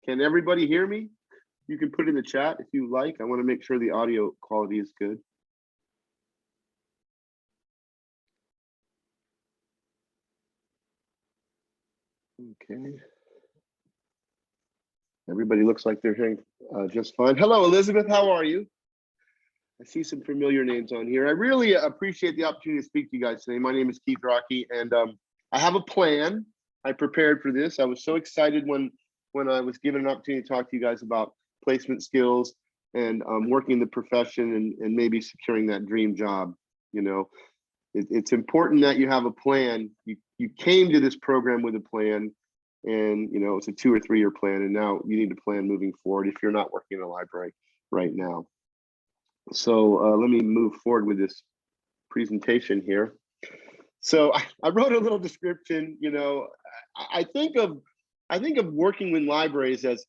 Can everybody hear me? You can put in the chat if you like. I want to make sure the audio quality is good. Okay. Everybody looks like they're hearing just fine. Hello, Elizabeth. How are you? I see some familiar names on here. I really appreciate the opportunity to speak to you guys today. My name is Keith Rocci, and I have a plan. I prepared for this. I was so excited when I was given an opportunity to talk to you guys about placement skills and working in the profession and maybe securing that dream job. You know, it's important that you have a plan. You came to this program with a plan, and you know it's a 2 or 3 year plan, and now you need to plan moving forward if you're not working in a library right now. So let me move forward with this presentation here. So I wrote a little description. You know, I think of working in libraries as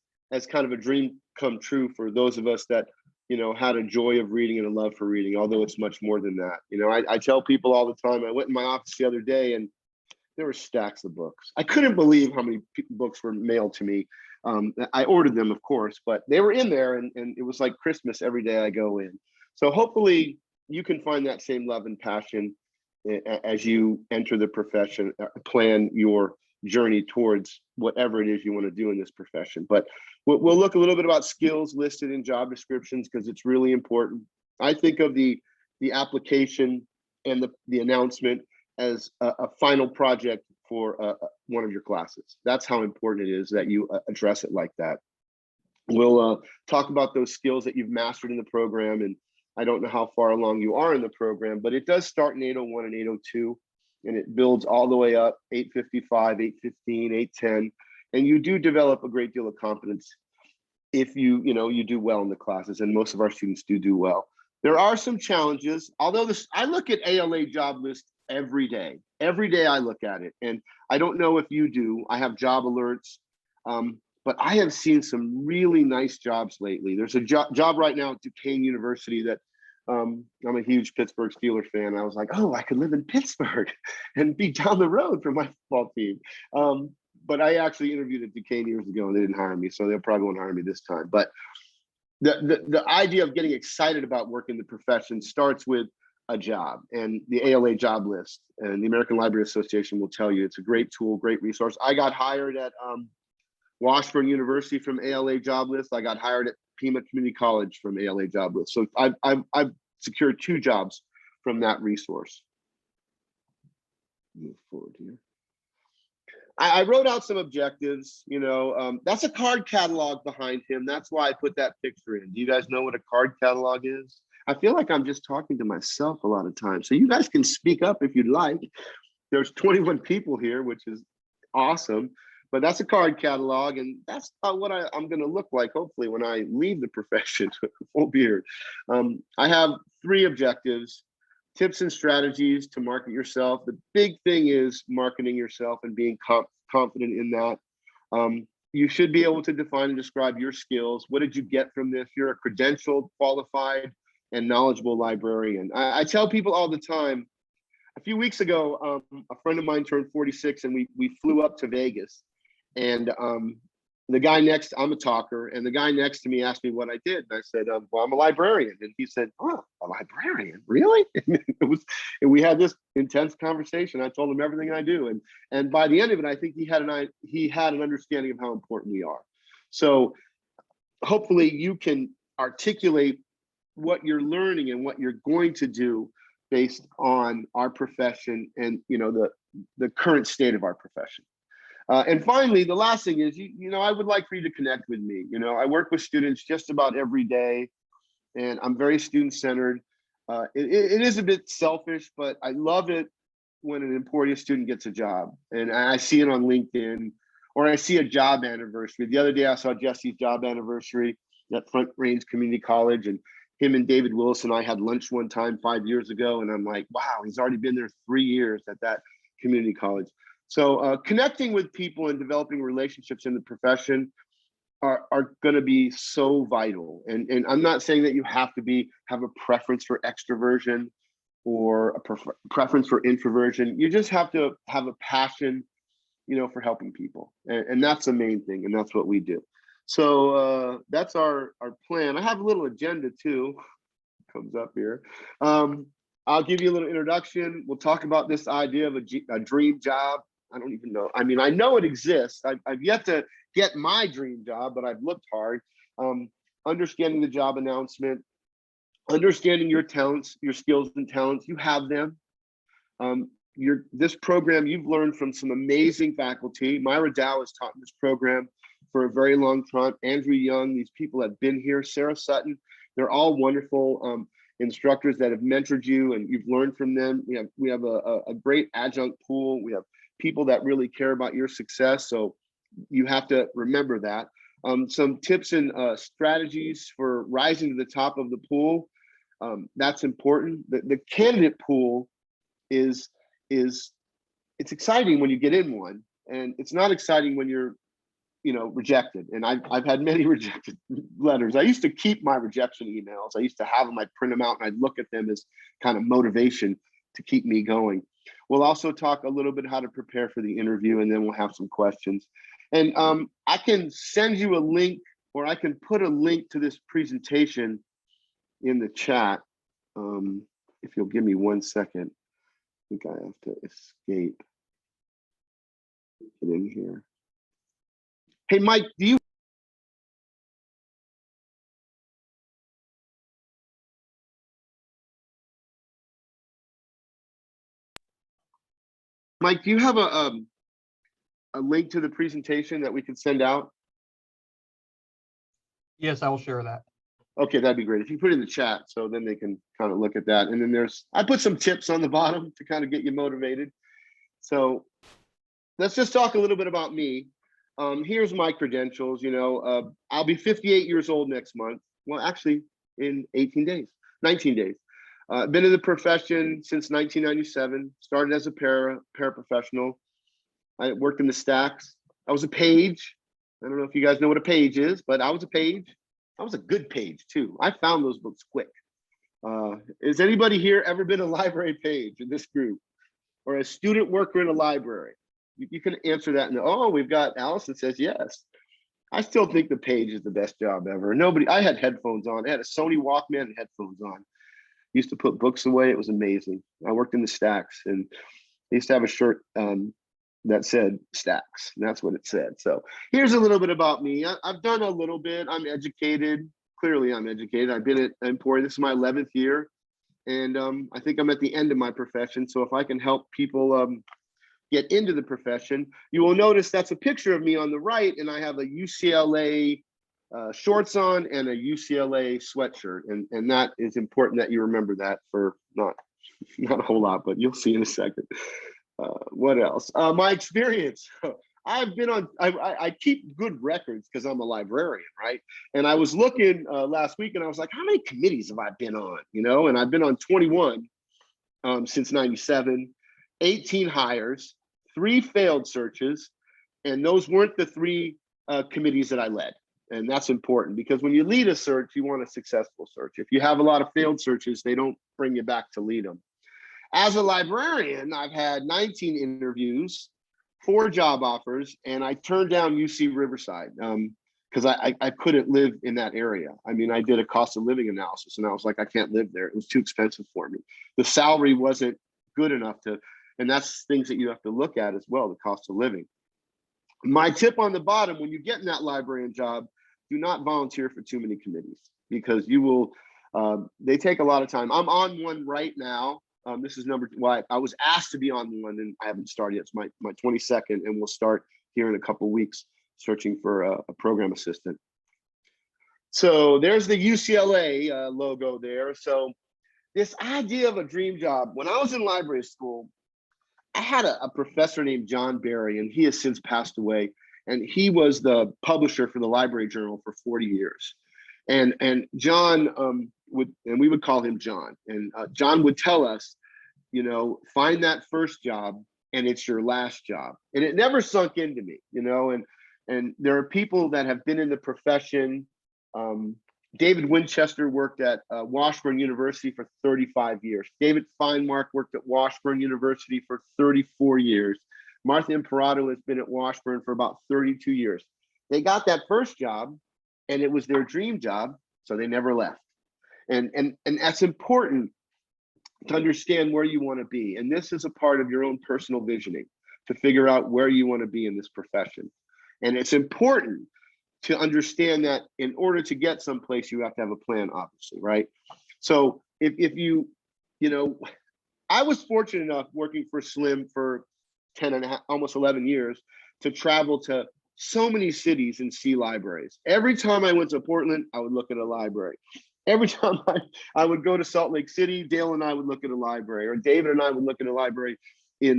kind of a dream come true for those of us that, you know, had a joy of reading and a love for reading, although it's much more than that. You know, I tell people all the time, I went in my office the other day and there were stacks of books. I couldn't believe how many books were mailed to me. I ordered them, of course, but they were in there, and it was like Christmas every day I go in. So hopefully you can find that same love and passion as you enter the profession, plan your journey towards whatever it is you want to do in this profession. But we'll look a little bit about skills listed in job descriptions because it's really important. I think of the application and the announcement as a final project for one of your classes. That's how important it is that you address it like that. We'll talk about those skills that you've mastered in the program, and I don't know how far along you are in the program, but it does start in 801 and 802, and it builds all the way up 855, 815, 810, and you do develop a great deal of competence if you do well in the classes, and most of our students do well. There are some challenges, although I look at ALA job lists every day. Every day I look at it, and I don't know if you do. I have job alerts, but I have seen some really nice jobs lately. There's a job right now at Duquesne University that I'm a huge Pittsburgh Steelers fan. I was like, oh, I could live in Pittsburgh and be down the road from my football team. But I actually interviewed at Duquesne years ago and they didn't hire me, so they'll probably won't hire me this time. But the idea of getting excited about working the profession starts with a job, and the ALA job list and the American Library Association will tell you it's a great tool, great resource. I got hired at Washburn University from ALA job list. I got hired at Pima Community College from ALA job list. So I've secured 2 jobs from that resource. Move forward here. I wrote out some objectives. You know, that's a card catalog behind him. That's why I put that picture in. Do you guys know what a card catalog is? I feel like I'm just talking to myself a lot of times. So you guys can speak up if you'd like. There's 21 people here, which is awesome. But that's a card catalog, and that's what I'm going to look like, hopefully, when I leave the profession, full beard. I have 3 objectives: tips and strategies to market yourself. The big thing is marketing yourself and being confident in that. You should be able to define and describe your skills. What did you get from this? You're a credentialed, qualified, and knowledgeable librarian. I tell people all the time, a few weeks ago, a friend of mine turned 46, and we flew up to Vegas. And the guy next, I'm a talker, and the guy next to me asked me what I did. And I said, well, I'm a librarian. And he said, oh, a librarian, really? And we had this intense conversation. I told him everything I do. And by the end of it, I think he had an understanding of how important we are. So hopefully you can articulate what you're learning and what you're going to do based on our profession and, you know, the current state of our profession. And finally, the last thing is, you know, I would like for you to connect with me. You know, I work with students just about every day, and I'm very student-centered. It is a bit selfish, but I love it when an Emporia student gets a job, and I see it on LinkedIn, or I see a job anniversary. The other day, I saw Jesse's job anniversary at Front Range Community College, and him and David Willis and I had lunch one time 5 years ago, and I'm like, wow, he's already been there 3 years at that community college. So connecting with people and developing relationships in the profession are going to be so vital. And I'm not saying that you have to have a preference for extroversion or a preference for introversion. You just have to have a passion, you know, for helping people. And that's the main thing. And that's what we do. So that's our plan. I have a little agenda too, comes up here. I'll give you a little introduction. We'll talk about this idea of a dream job. I don't even know. I mean, I know it exists. I've yet to get my dream job, but I've looked hard. Understanding the job announcement, understanding your talents, your skills and talents. You have them. This program, you've learned from some amazing faculty. Myra Dow has taught in this program for a very long time. Andrew Young, these people have been here. Sarah Sutton, they're all wonderful instructors that have mentored you, and you've learned from them. We have a great adjunct pool. We have people that really care about your success. So you have to remember that. Some tips and strategies for rising to the top of the pool. That's important. The candidate pool is it's exciting when you get in one, and it's not exciting when you're rejected. And I've had many rejected letters. I used to keep my rejection emails. I used to have them, I'd print them out, and I'd look at them as kind of motivation to keep me going. We'll also talk a little bit how to prepare for the interview, and then we'll have some questions. And I can send you a link, or I can put a link to this presentation in the chat. If you'll give me 1 second. I think I have to escape. Get in here. Hey, Mike, Mike, do you have a link to the presentation that we can send out? Yes, I will share that. Okay, that'd be great. If you put it in the chat, so then they can kind of look at that. And then I put some tips on the bottom to kind of get you motivated. So let's just talk a little bit about me. Here's my credentials. I'll be 58 years old next month. Well, actually in 19 days. Been in the profession since 1997, started as a paraprofessional. I worked in the stacks. I was a page. I don't know if you guys know what a page is, but I was a page. I was a good page too. I found those books quick. Has anybody here ever been a library page in this group, or a student worker in a library? You can answer that. Oh, we've got Allison says yes. I still think the page is the best job ever. I had headphones on. I had a Sony Walkman and headphones on. Used to put books away. It was amazing. I worked in the stacks, and I used to have a shirt that said stacks, and that's what it said. So here's a little bit about me. I've done a little bit. I'm educated. Clearly, I'm educated. I've been at Emporia. This is my 11th year, and I think I'm at the end of my profession. So if I can help people get into the profession, you will notice that's a picture of me on the right, and I have a UCLA shorts on and a UCLA sweatshirt, and that is important that you remember that for not a whole lot, but you'll see in a second. What else? My experience. I keep good records because I'm a librarian, right? And I was looking last week, and I was like, how many committees have I been on? And I've been on 21 since 97, 18 hires, 3 failed searches, and those weren't the 3 committees that I led. And that's important, because when you lead a search, you want a successful search. If you have a lot of failed searches, they don't bring you back to lead them. As a librarian, I've had 19 interviews, 4 job offers, and I turned down UC Riverside because I couldn't live in that area. I mean, I did a cost of living analysis, and I was like, I can't live there. It was too expensive for me. The salary wasn't good enough and that's things that you have to look at as well, the cost of living. My tip on the bottom, when you get in that librarian job, do not volunteer for too many committees, because you will, they take a lot of time. I'm on one right now. This is I was asked to be on one, and I haven't started yet. It's my 22nd, and we'll start here in a couple of weeks searching for a program assistant. So there's the UCLA logo there. So this idea of a dream job, when I was in library school, I had a professor named John Barry, and he has since passed away. And he was the publisher for the Library Journal for 40 years. And John we would call him John. And John would tell us, find that first job, and it's your last job. And it never sunk into me, and there are people that have been in the profession. David Winchester worked at Washburn University for 35 years. David Feinmark worked at Washburn University for 34 years. Martha Imparato has been at Washburn for about 32 years. They got that first job and it was their dream job, so they never left. And that's important to understand where you want to be. And this is a part of your own personal visioning to figure out where you want to be in this profession. And it's important to understand that in order to get someplace, you have to have a plan, obviously, right? So if you, I was fortunate enough working for Slim for 10 and a half, almost 11 years to travel to so many cities and see libraries. Every time I went to Portland, I would look at a library. Every time I would go to Salt Lake City, Dale and I would look at a library, or David and I would look at a library in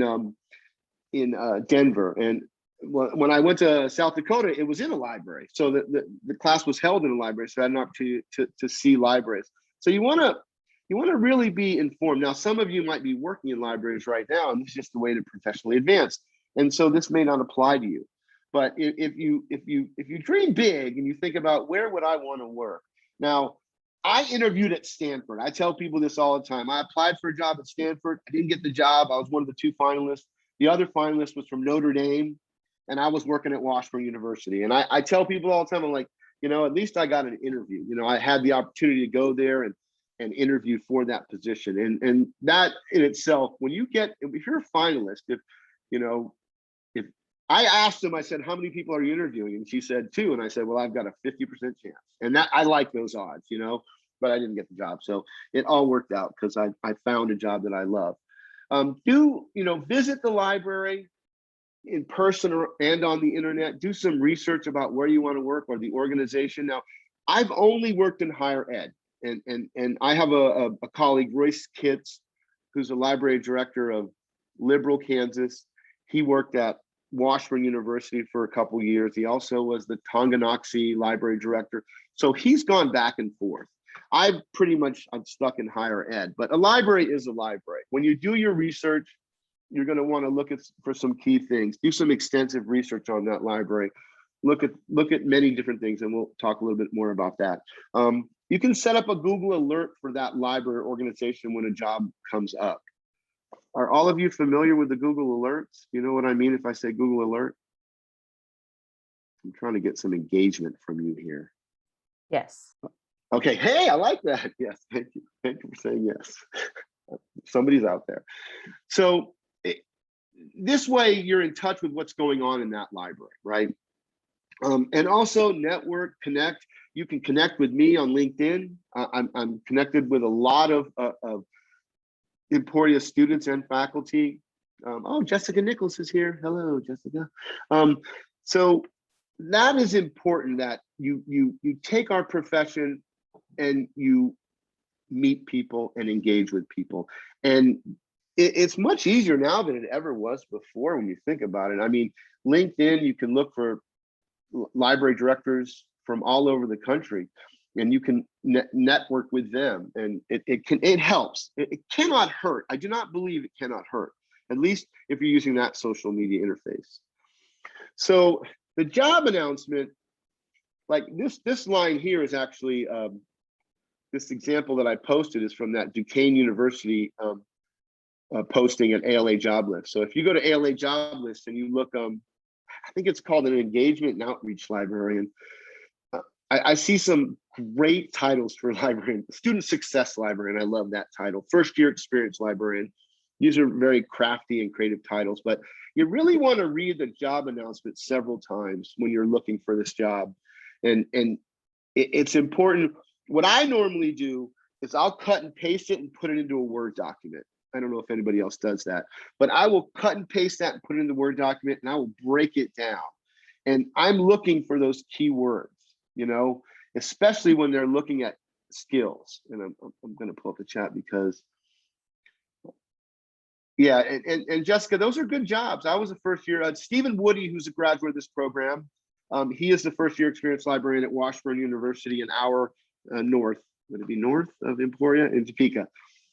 Denver. And when I went to South Dakota, it was in a library. So the class was held in a library, so I had an opportunity to see libraries. So you want to really be informed. Now, some of you might be working in libraries right now, and this is just the way to professionally advance. And so this may not apply to you. But if you dream big and you think about where would I want to work? Now, I interviewed at Stanford. I tell people this all the time. I applied for a job at Stanford. I didn't get the job. I was one of the 2 finalists. The other finalist was from Notre Dame, and I was working at Washburn University. And I tell people all the time, I'm like, at least I got an interview. I had the opportunity to go there and interview for that position. And that in itself, when you get, if you're a finalist, if I asked him, I said, how many people are you interviewing? And she said 2. And I said, well, I've got a 50% chance. And that I like those odds, but I didn't get the job. So it all worked out because I found a job that I love. Visit the library in person and on the internet. Do some research about where you want to work or the organization. Now, I've only worked in higher ed. And I have a colleague, Royce Kitts, who's a library director of Liberal, Kansas. He worked at Washburn University for a couple years. He also was the Tonganoxie library director. So he's gone back and forth. I'm stuck in higher ed, but a library is a library. When you do your research, you're going to want to look for some key things. Do some extensive research on that library. Look at many different things, and we'll talk a little bit more about that. You can set up a Google alert for that library organization when a job comes up. Are all of you familiar with the Google alerts? You know what I mean if I say Google alert? I'm trying to get some engagement from you here. Yes. Okay, hey, I like that. Yes, thank you. Thank you for saying yes. Somebody's out there. So this way you're in touch with what's going on in that library, right? And also network, connect. You can connect with me on LinkedIn. I'm connected with a lot of Emporia students and faculty. Oh, Jessica Nichols is here. Hello, Jessica. So that is important, that you take our profession and you meet people and engage with people. And it's much easier now than it ever was before when you think about it. I mean, LinkedIn, you can look for library directors from all over the country, and you can network with them, and it helps. It cannot hurt. I do not believe it cannot hurt, at least if you're using that social media interface. So the job announcement, like this line here is actually this example that I posted is from that Duquesne University posting at ALA Job List. So if you go to ALA Job List and you look, I think it's called an engagement and outreach librarian. I see some great titles for librarian. Student success librarian, I love that title. First year experience librarian. These are very crafty and creative titles, but you really want to read the job announcement several times when you're looking for this job. And it's important. What I normally do is I'll cut and paste it and put it into a Word document. I don't know if anybody else does that, but I will cut and paste that and put it in the Word document, and I will break it down. And I'm looking for those keywords, especially when they're looking at skills. And I'm going to pull up the chat because, yeah, and Jessica, those are good jobs. I was a first year. Stephen Woody, who's a graduate of this program, he is the first year experience librarian at Washburn University, an hour north. Would it be north of Emporia in Topeka?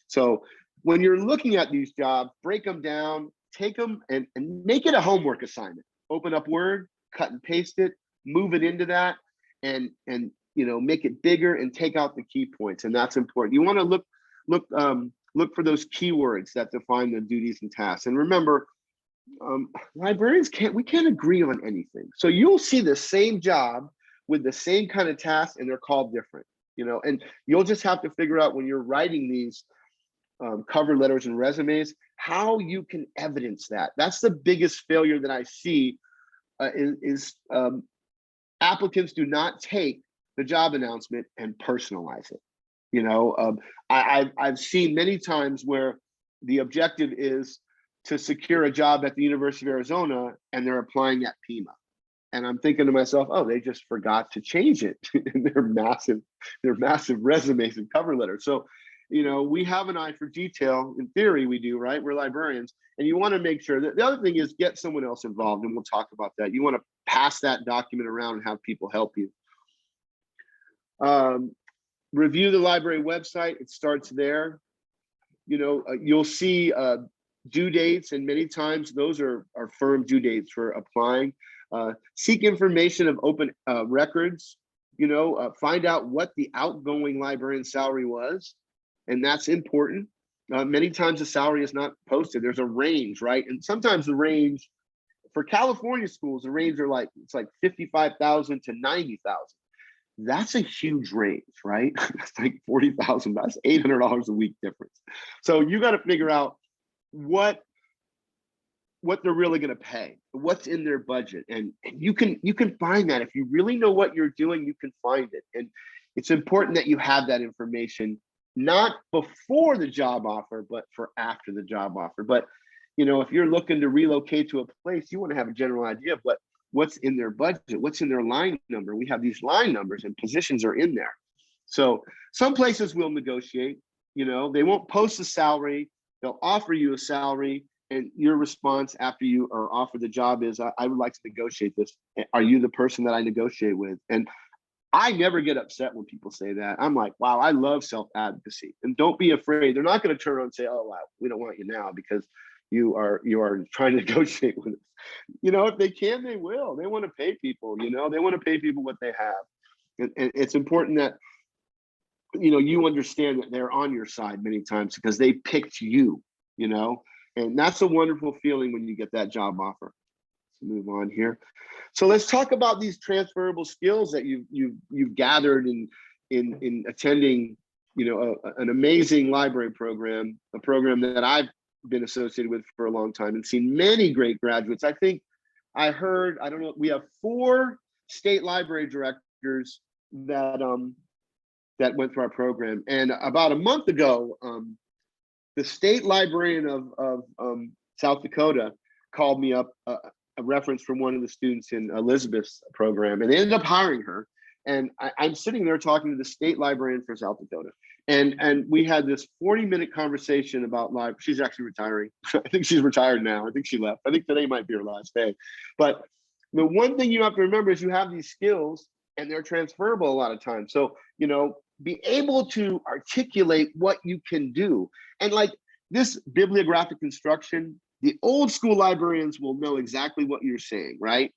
So when you're looking at these jobs, break them down, take them and make it a homework assignment. Open up Word, cut and paste it, move it into that, and make it bigger and take out the key points. And that's important. You want to look for those keywords that define the duties and tasks. And remember, librarians we can't agree on anything. So you'll see the same job with the same kind of tasks and they're called different, and you'll just have to figure out when you're writing these cover letters and resumes, how you can evidence that. That's the biggest failure that I see is applicants do not take the job announcement and personalize it. I've seen many times where the objective is to secure a job at the University of Arizona and they're applying at Pima. And I'm thinking to myself, oh, they just forgot to change it in their massive resumes and cover letters. So, we have an eye for detail. In theory, we do, right? We're librarians. And you want to make sure that the other thing is get someone else involved. And we'll talk about that. You want to pass that document around and have people help you. Review the library website. It starts there. You'll see due dates, and many times those are firm due dates for applying. Seek information of open records. Find out what the outgoing librarian salary was, and that's important. Many times the salary is not posted. There's a range, right? And sometimes the range for California schools, the range are it's like 55,000 to 90,000. That's a huge range, right? That's like 40,000. That's $800 a week difference. So you got to figure out what they're really going to pay, what's in their budget, and you can find that. If you really know what you're doing, you can find it. And it's important that you have that information, not before the job offer, but for after the job offer. But if you're looking to relocate to a place, you want to have a general idea of what's in their budget, what's in their line number. We have these line numbers and positions are in there. So some places will negotiate. They won't post a salary. They'll offer you a salary, and your response after you are offered the job is, I would like to negotiate this. Are you the person that I negotiate with? And I never get upset when people say that. I'm like, wow, I love self-advocacy. And don't be afraid. They're not going to turn around and say, oh, wow, we don't want you now because you are trying to negotiate with us. If they can, they will. They want to pay people, they want to pay people what they have. And it's important that, you understand that they're on your side many times because they picked you, and that's a wonderful feeling when you get that job offer. Let's move on here. So let's talk about these transferable skills that you've gathered in attending, an amazing library program, a program that I've been associated with for a long time and seen many great graduates. I think I don't know, we have 4 state library directors that went through our program. And about a month ago, the state librarian of South Dakota called me up, a reference from one of the students in Elizabeth's program, and they ended up hiring her. And I'm sitting there talking to the state librarian for South Dakota. And we had this 40-minute conversation about life. She's actually retiring. I think she's retired now. I think she left. I think today might be her last day. But the one thing you have to remember is you have these skills and they're transferable a lot of times. So, be able to articulate what you can do. And like this bibliographic instruction, the old school librarians will know exactly what you're saying, right?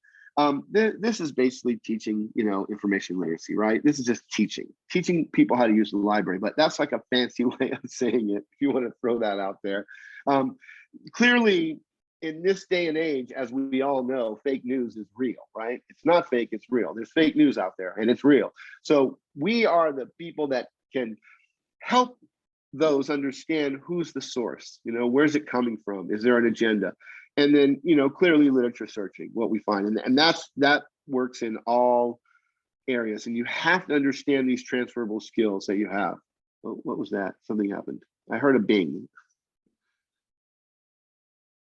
This is basically teaching, information literacy, right? This is just teaching people how to use the library, but that's like a fancy way of saying it, if you want to throw that out there. Clearly, in this day and age, as we all know, fake news is real, right? It's not fake, it's real. There's fake news out there and it's real. So we are the people that can help those understand who's the source, where's it coming from? Is there an agenda? And then, clearly literature searching, what we find. And that works in all areas. And you have to understand these transferable skills that you have. What was that? Something happened. I heard a bing.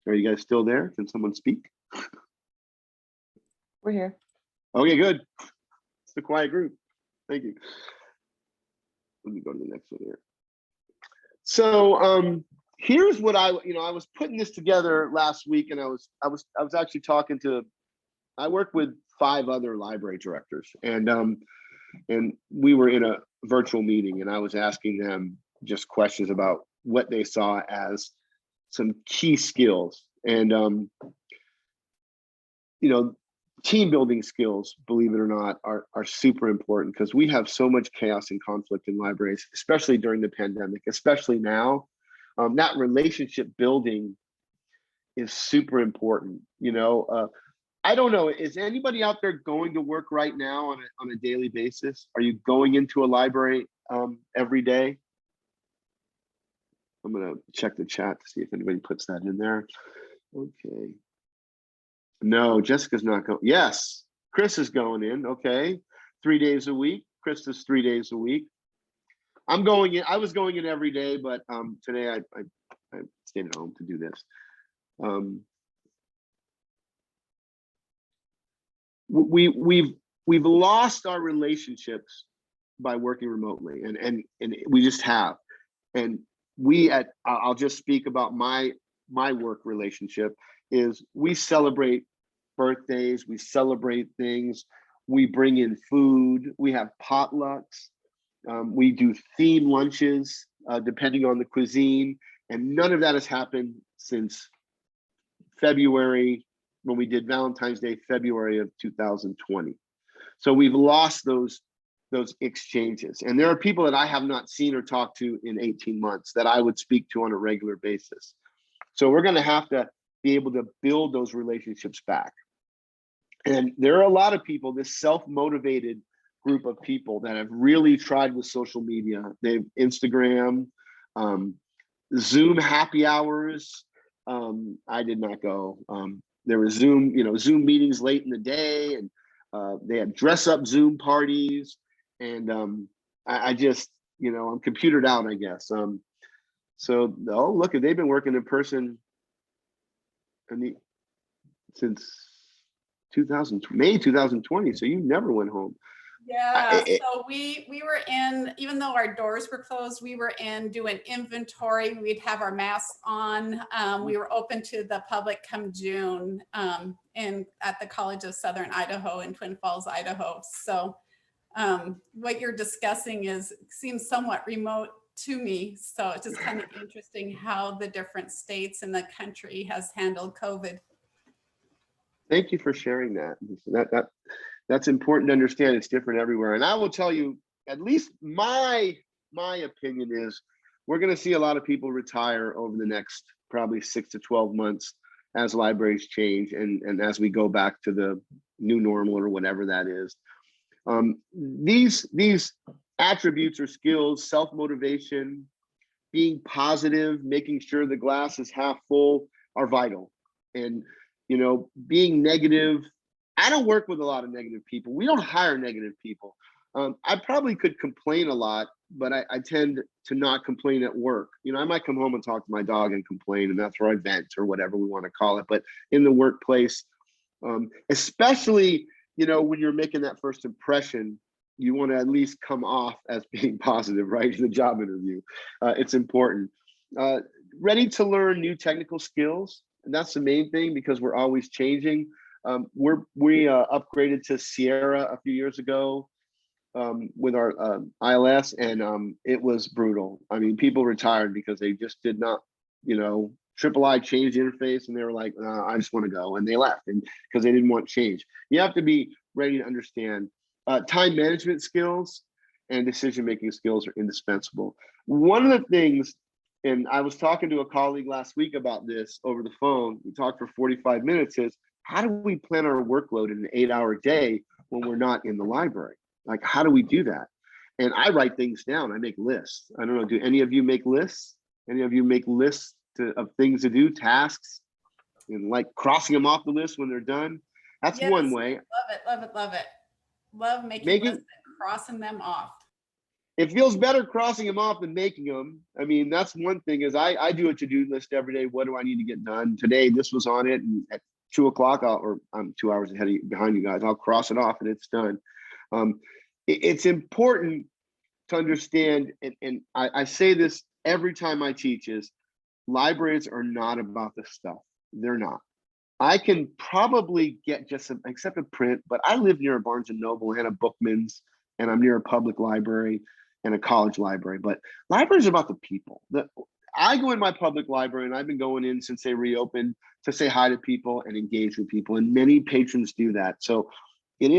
Are you guys still there? Can someone speak? We're here. Okay, good. It's a quiet group. Thank you. Let me go to the next one here. So here's what I was putting this together last week, and I was actually talking to, I work with 5 other library directors, and we were in a virtual meeting, and I was asking them just questions about what they saw as some key skills. And team building skills, believe it or not, are super important because we have so much chaos and conflict in libraries, especially during the pandemic, especially now. That relationship building is super important. I don't know, is anybody out there going to work right now on a daily basis? Are you going into a library every day? I'm gonna check the chat to see if anybody puts that in there. Okay. No, Jessica's not going. Yes, Chris is going in. Okay, 3 days a week. Chris is 3 days a week. I'm going in. I was going in every day, but today I stayed at home to do this. We've lost our relationships by working remotely, and we just have. And I'll just speak about my work relationship. Is we celebrate birthdays, we celebrate things, we bring in food, we have potlucks, we do theme lunches depending on the cuisine, and none of that has happened since February, when we did Valentine's Day, February of 2020. So we've lost those exchanges, and there are people that I have not seen or talked to in 18 months that I would speak to on a regular basis. So we're going to have to be able to build those relationships back. And there are a lot of people, this self-motivated group of people that have really tried with social media. They've Instagram, Zoom happy hours. I did not go. There were Zoom meetings late in the day, and they had dress up Zoom parties. And I just, I'm computered out, I guess. So, oh, look, they've been working in person since May 2020. So you never went home. Yeah, so we were in, even though our doors were closed, we were in doing inventory. We'd have our masks on. We were open to the public come June at the College of Southern Idaho in Twin Falls, Idaho. So what you're discussing seems somewhat remote to me. So it's just kind of interesting how the different states in the country has handled COVID. Thank you for sharing that. That's important to understand. It's different everywhere. And I will tell you, at least my opinion is, we're going to see a lot of people retire over the next probably 6 to 12 months as libraries change and as we go back to the new normal or whatever that is. These attributes or skills, self-motivation, being positive, making sure the glass is half full, are vital. And being negative, I don't work with a lot of negative people. We don't hire negative people. I probably could complain a lot, but I tend to not complain at work. I might come home and talk to my dog and complain, and that's where I vent or whatever we want to call it. But in the workplace, especially, when you're making that first impression, you want to at least come off as being positive, right? In the job interview, it's important. Ready to learn new technical skills. And that's the main thing, because we're always changing. We upgraded to Sierra a few years ago with our ILS, and it was brutal. I mean, people retired because they just did not, Triple I changed the interface, and they were like, I just want to go, and they left, and because they didn't want change. You have to be ready to understand time management skills and decision-making skills are indispensable. One of the things, and I was talking to a colleague last week about this over the phone, we talked for 45 minutes, is how do we plan our workload in an 8-hour day when we're not in the library? Like, how do we do that? And I write things down. I make lists. I don't know, do any of you make lists? Any of you make lists of things to do, tasks, and like crossing them off the list when they're done? That's one way. Love it. Love making lists and crossing them off. It feels better crossing them off than making them. I mean, that's one thing, is I do a to-do list every day. What do I need to get done? Today, this was on it, and at 2 o'clock, I'm 2 hours behind you guys. I'll cross it off and it's done. It's important to understand, and I say this every time I teach, is libraries are not about the stuff. They're not. I can probably get just except a print, but I live near a Barnes and Noble and a Bookman's, and I'm near a public library and a college library. But libraries are about the people. I go in my public library, and I've been going in since they reopened, to say hi to people and engage with people, and many patrons do that. So it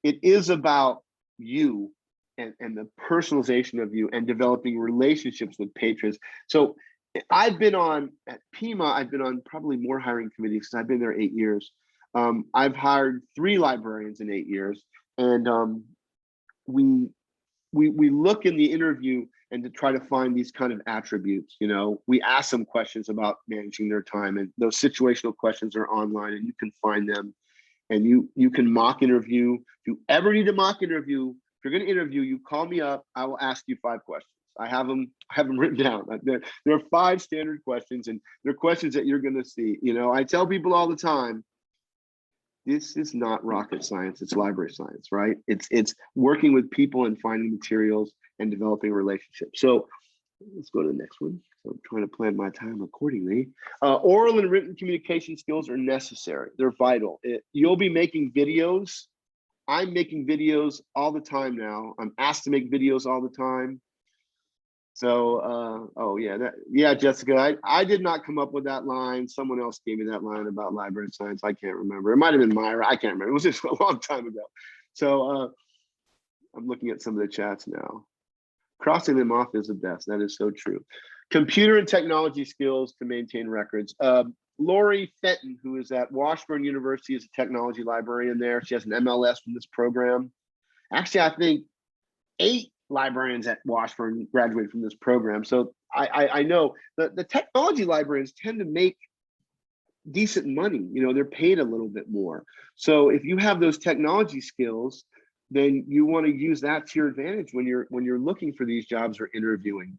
is about you and the personalization of you and developing relationships with patrons. So I've been on at Pima, I've been on probably more hiring committees because I've been there 8 years. I've hired 3 librarians in 8 years, and we look in the interview and to try to find these kind of attributes. You know, we ask them questions about managing their time, and those situational questions are online, and you can find them. And you can mock interview. If you ever need a mock interview, if you're going to interview, you call me up. I will ask you 5 questions. I have them written down. There are 5 standard questions, and they're questions that you're going to see. You know, I tell people all the time, this is not rocket science, it's library science, right? It's working with people and finding materials and developing relationships. So let's go to the next one. So I'm trying to plan my time accordingly. Oral and written communication skills are necessary. They're vital. You'll be making videos. I'm making videos all the time now. I'm asked to make videos all the time. So, oh yeah, Jessica, I did not come up with that line. Someone else gave me that line about library science. I can't remember. It might've been Myra, I can't remember. It was just a long time ago. So I'm looking at some of the chats now. Crossing them off is the best. That is so true. Computer and technology skills to maintain records. Lori Fenton, who is at Washburn University, is a technology librarian there. She has an MLS from this program. Actually, I think 8 librarians at Washburn graduated from this program. So I know the technology librarians tend to make decent money. You know, they're paid a little bit more. So if you have those technology skills, then you want to use that to your advantage when you're looking for these jobs or interviewing.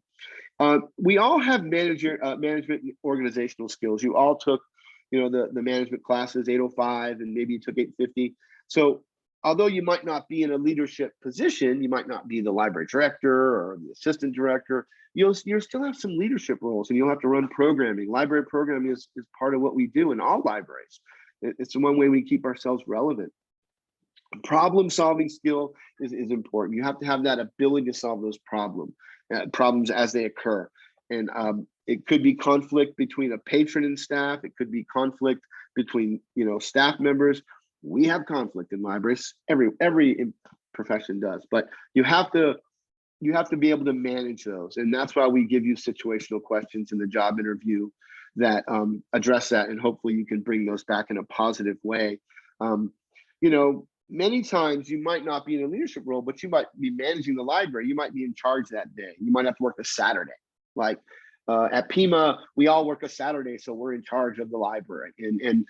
We all have management and organizational skills. You all took, you know, the management classes 805, and maybe you took 850. So although you might not be in a leadership position, you might not be the library director or the assistant director, you'll still have some leadership roles, and you'll have to run programming. Library programming is part of what we do in all libraries. It's one way we keep ourselves relevant. Problem solving skill is important. You have to have that ability to solve those problems as they occur. And it could be conflict between a patron and staff. It could be conflict between, you know, staff members. We have conflict in libraries. Every profession does, but you have to be able to manage those. And that's why we give you situational questions in the job interview that address that. And hopefully you can bring those back in a positive way. You know, many times you might not be in a leadership role, but you might be managing the library. You might be in charge that day. You might have to work a Saturday. Like at Pima, we all work a Saturday, so we're in charge of the library, and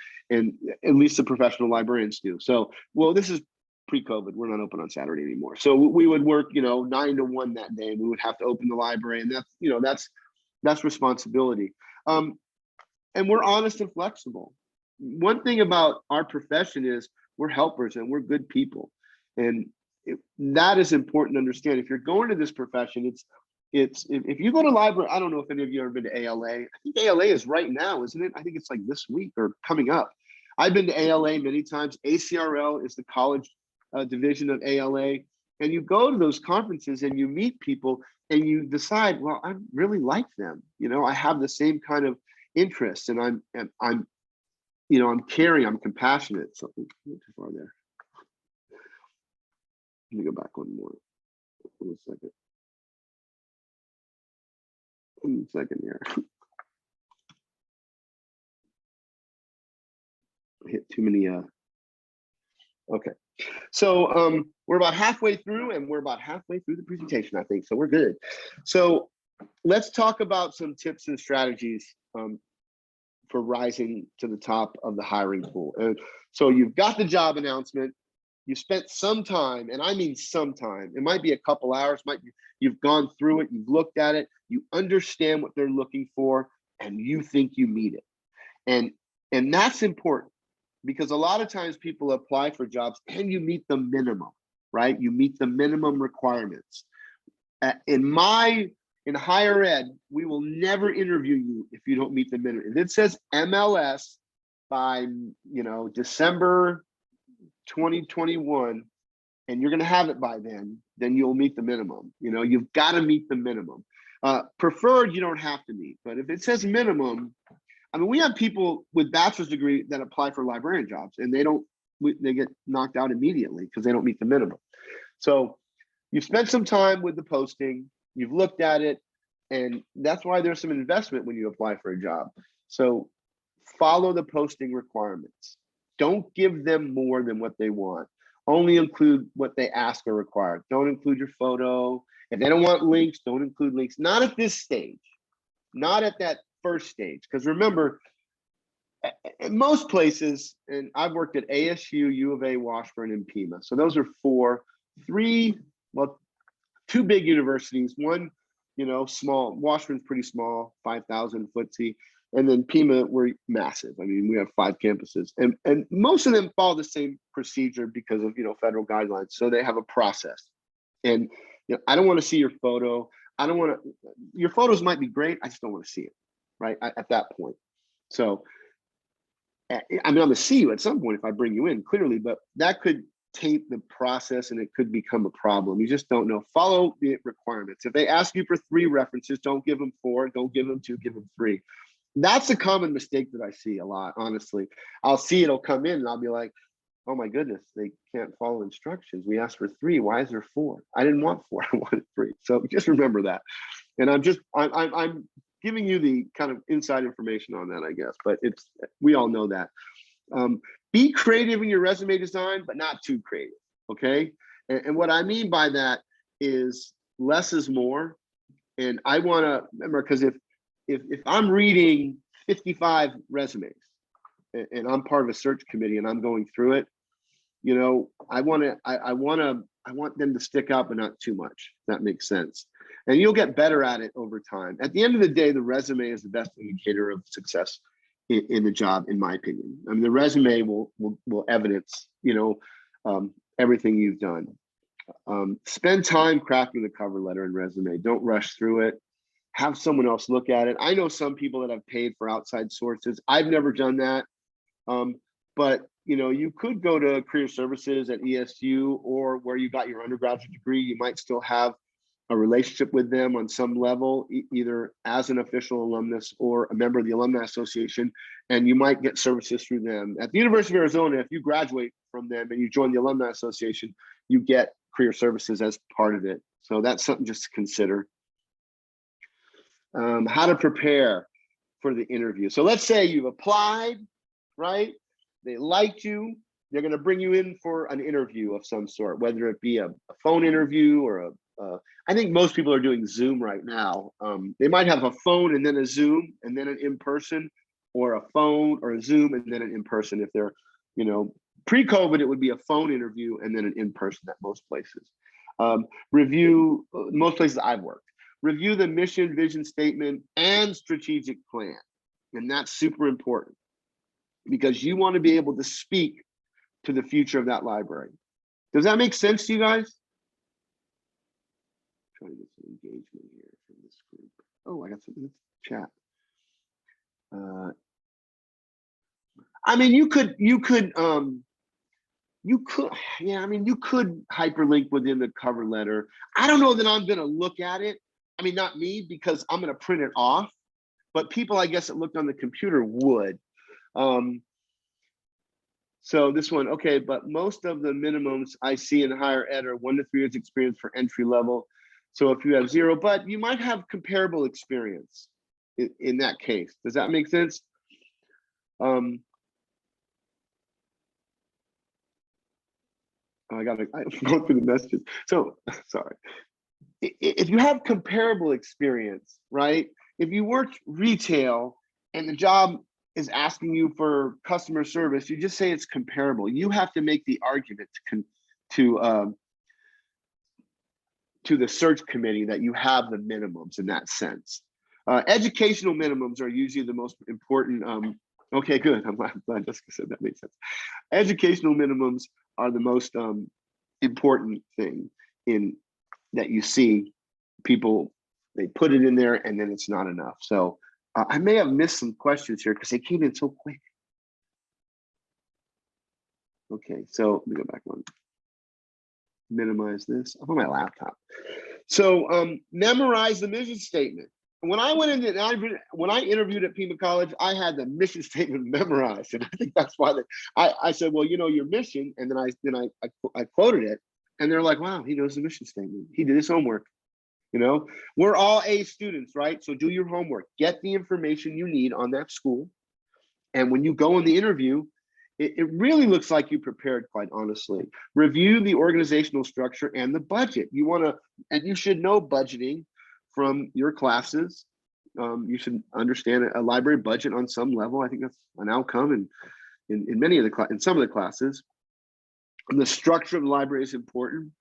at least the professional librarians do. So, well, this is pre-COVID. We're not open on Saturday anymore. So we would work, you know, 9 to 1 that day, and we would have to open the library, and that's, you know, that's responsibility. And we're honest and flexible. One thing about our profession is we're helpers and we're good people, and that is important to understand. If you're going to this profession, if you go to library, I don't know if any of you have ever been to ALA. I think ALA is right now, isn't it? I think it's like this week or coming up. I've been to ALA many times. ACRL is the college division of ALA, and you go to those conferences and you meet people and you decide, well, I really like them. You know, I have the same kind of interests, and I'm you know, I'm caring, I'm compassionate. So not too far there. Let me go back one more. 1 second. 1 second here. I hit too many. Okay. So we're about halfway through, and we're about halfway through the presentation, I think. So we're good. So let's talk about some tips and strategies for rising to the top of the hiring pool. And so you've got the job announcement, you spent some time, and I mean some time, it might be a couple hours, you've gone through it, you've looked at it, you understand what they're looking for, and you think you meet it. And that's important, because a lot of times people apply for jobs and you meet the minimum, right? You meet the minimum requirements. In higher ed, we will never interview you if you don't meet the minimum. If it says MLS by, you know, December 2021, and you're going to have it by then you'll meet the minimum. You know, you've got to meet the minimum. Preferred, you don't have to meet, but if it says minimum, I mean, we have people with bachelor's degree that apply for librarian jobs, and they get knocked out immediately because they don't meet the minimum. So you've spent some time with the posting, you've looked at it, And that's why there's some investment when you apply for a job. So follow the posting requirements. Don't give them more than what they want. Only include what they ask or require. Don't include your photo. If they don't want links, don't include links. Not at this stage, not at that first stage. Because remember, in most places, and I've worked at ASU, U of A, Washburn, and Pima. So those are two big universities. One, small. Washburn's pretty small, 5,000 footsie. And then Pima, we're massive. I mean, we have 5 campuses, and most of them follow the same procedure because of federal guidelines. So they have a process. And I don't want to see your photo. I don't want to. Your photos might be great. I just don't want to see it, right? At that point. So, I mean, I'm going to see you at some point if I bring you in, clearly, but that could taint the process and it could become a problem. You just don't know. Follow the requirements. If they ask you for 3 references, don't give them 4. Don't give them 2. Give them 3. That's a common mistake that I see a lot, honestly. I'll see it'll come in and I'll be like, oh my goodness, they can't follow instructions. We asked for 3. Why is there 4? I didn't want 4. I wanted 3. So just remember that. And I'm giving you the kind of inside information on that, I guess, but we all know that. Be creative in your resume design, but not too creative, okay? And what I mean by that is less is more. And I want to remember, because if I'm reading 55 resumes and I'm part of a search committee and I'm going through it, I want them to stick out, but not too much. If that makes sense. And you'll get better at it over time. At the end of the day, the resume is the best indicator of success in the job, in my opinion. I mean, the resume will evidence, everything you've done. Spend time crafting the cover letter and resume. Don't rush through it. Have someone else look at it. I know some people that have paid for outside sources. I've never done that. But you could go to career services at ESU or where you got your undergraduate degree. You might still have a relationship with them on some level, either as an official alumnus or a member of the Alumni Association, and you might get services through them. At the University of Arizona, if you graduate from them and you join the Alumni Association, you get career services as part of it. So that's something just to consider. How to prepare for the interview. So let's say you've applied, right? They liked you. They're going to bring you in for an interview of some sort, whether it be a phone interview or I think most people are doing Zoom right now. They might have a phone and then a Zoom and then an in-person, or a phone or a Zoom and then an in-person. If they're, pre-COVID, it would be a phone interview and then an in-person at most places. Review, most places I've worked. Review the mission, vision statement, and strategic plan. And that's super important because you want to be able to speak to the future of that library. Does that make sense to you guys? Trying to get some engagement here from this group. Oh, I got something in the chat. I mean, you could hyperlink within the cover letter. I don't know that I'm going to look at it. I mean, not me, because I'm going to print it off, but people, I guess, that looked on the computer would. So this one, okay, but most of the minimums I see in higher ed are 1 to 3 years experience for entry level. So if you have 0, but you might have comparable experience in that case. Does that make sense? I'm going through the messages. So sorry. If you have comparable experience, right? If you worked retail and the job is asking you for customer service, you just say it's comparable. You have to make the argument to the search committee that you have the minimums in that sense. Educational minimums are usually the most important. Okay, good. I'm glad Jessica said that makes sense. Educational minimums are the most important thing that you see. People, they put it in there and then it's not enough. So I may have missed some questions here because they came in so quick. Okay, so let me go back one. Minimize this. I'm on my laptop. So memorize the mission statement. When I went in, when I interviewed at Pima College, I had the mission statement memorized, and I think that's why I said, well, your mission, and then I quoted it, and they're like, wow, he knows the mission statement. He did his homework. You know, we're all A students, right? So do your homework, get the information you need on that school. And when you go in the interview, it really looks like you prepared, quite honestly. Review the organizational structure and the budget. And you should know budgeting from your classes. You should understand a library budget on some level. I think that's an outcome in many of in some of the classes. And the structure of the library is important.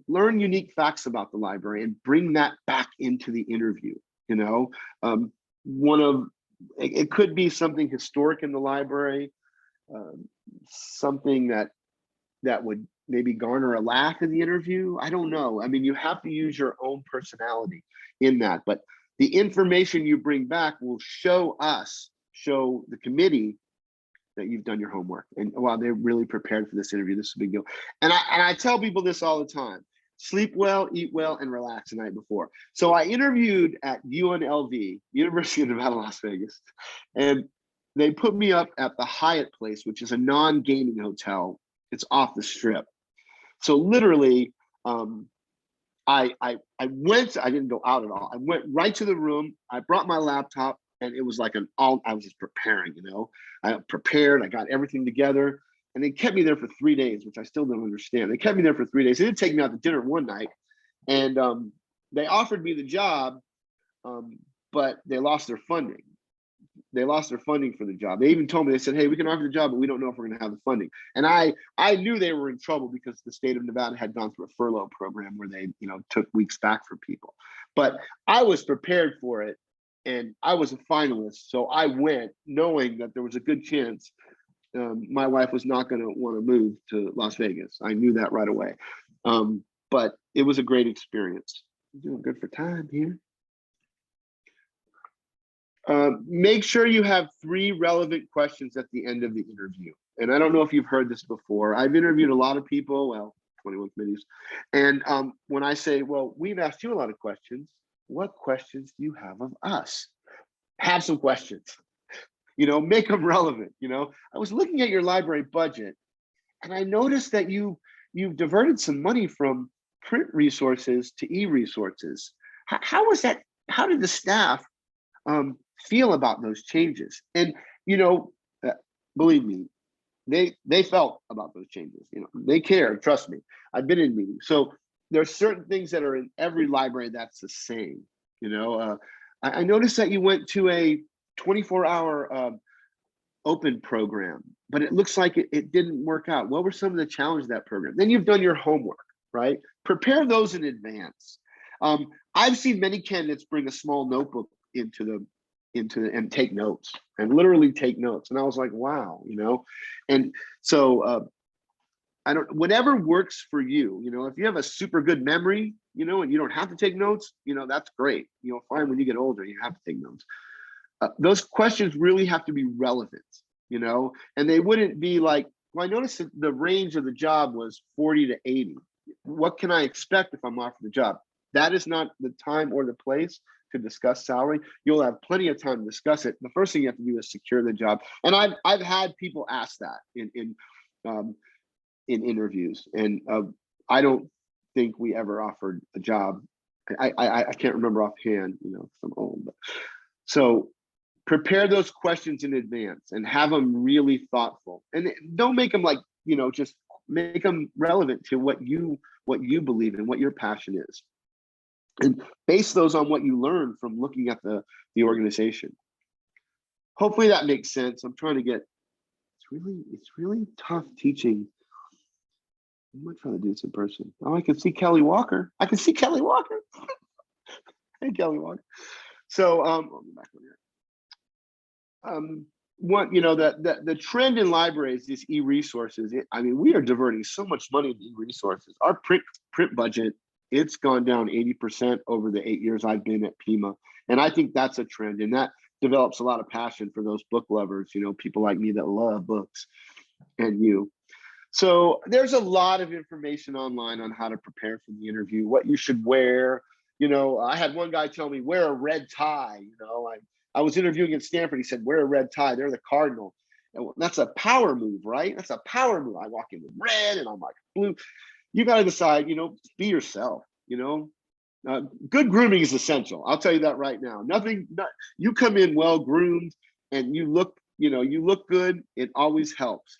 Learn unique facts about the library and bring that back into the interview. You know, it could be something historic in the library, something that would maybe garner a laugh in the interview. I don't know. I mean, you have to use your own personality in that, but the information you bring back will show the committee that you've done your homework. And wow, they're really prepared for this interview. This is a big deal. And I tell people this all the time: sleep well, eat well, and relax the night before. So I interviewed at UNLV, University of Nevada, Las Vegas, and they put me up at the Hyatt Place, which is a non-gaming hotel. It's off the strip. So literally, I didn't go out at all. I went right to the room. I brought my laptop, and it was like I was just preparing, you know. I prepared, I got everything together, and they kept me there for 3 days, which I still don't understand. They kept me there for 3 days. They did take me out to dinner one night, and they offered me the job, but they lost their funding. They lost their funding for the job. They even told me, they said, hey, we can offer the job, but we don't know if we're going to have the funding. And I knew they were in trouble because the state of Nevada had gone through a furlough program where they, you know, took weeks back for people. But I was prepared for it, and I was a finalist. So I went knowing that there was a good chance my wife was not going to want to move to Las Vegas. I knew that right away. But it was a great experience. I'm doing good for time here. Make sure you have 3 relevant questions at the end of the interview. And I don't know if you've heard this before. I've interviewed a lot of people, well, 21 committees. And when I say, well, we've asked you a lot of questions, what questions do you have of us? Have some questions, you know, make them relevant. You know, I was looking at your library budget, and I noticed that you've diverted some money from print resources to e-resources. How was that? How did the staff feel about those changes? And you know, believe me, they felt about those changes. You know, they care. Trust me. I've been in meetings. So there's certain things that are in every library that's the same. You know, I noticed that you went to a 24-hour open program, but it looks like it didn't work out. What were some of the challenges of that program? Then you've done your homework, right? Prepare those in advance. I've seen many candidates bring a small notebook and take notes, and literally take notes. And I was like, wow, you know. And so whatever works for you, you know, if you have a super good memory, you know, and you don't have to take notes, you know, that's great. You'll find when you get older, you have to take notes. Those questions really have to be relevant, you know, and they wouldn't be like, well, I noticed that the range of the job was 40 to 80. What can I expect if I'm offered the job? That is not the time or the place to discuss salary. You'll have plenty of time to discuss it. The first thing you have to do is secure the job. And I've had people ask that in interviews, and I don't think we ever offered a job. I can't remember offhand, you know, I'm old. But. So prepare those questions in advance and have them really thoughtful, and don't make them like, you know, just make them relevant to what you believe in, what your passion is, and base those on what you learned from looking at the organization. Hopefully that makes sense. I'm trying to get, it's really tough teaching. I'm gonna try to do this in person. Oh, I can see Kelly Walker. I can see Kelly Walker. Hey, Kelly Walker. So I'll be back on here. What, you know, the trend in libraries is e-resources. I mean, we are diverting so much money into e-resources. Our print budget, it's gone down 80% over the 8 years I've been at Pima. And I think that's a trend, and that develops a lot of passion for those book lovers, you know, people like me that love books, and you. So there's a lot of information online on how to prepare for the interview, what you should wear. You know, I had one guy tell me, wear a red tie. You know, I was interviewing at Stanford. He said, wear a red tie. They're the Cardinal. And that's a power move, right? That's a power move. I walk in with red and I'm like blue. You got to decide, you know, be yourself, you know, Good grooming is essential. I'll tell you that right now. You come in well groomed and you look good. It always helps.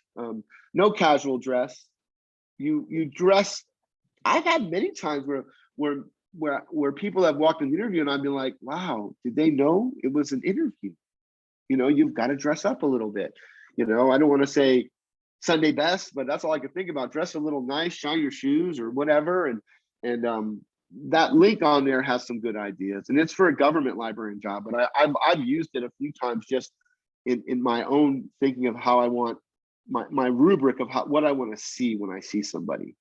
No casual dress. You dress. I've had many times where people have walked in the interview and I've been like, wow, did they know it was an interview? You've got to dress up a little bit. I don't want to say Sunday best, but that's all I can think about. Dress a little nice, shine your shoes or whatever. And that link on there has some good ideas, and it's for a government librarian job, but I've used it a few times just in my own thinking of how I want my rubric of what I want to see when I see somebody.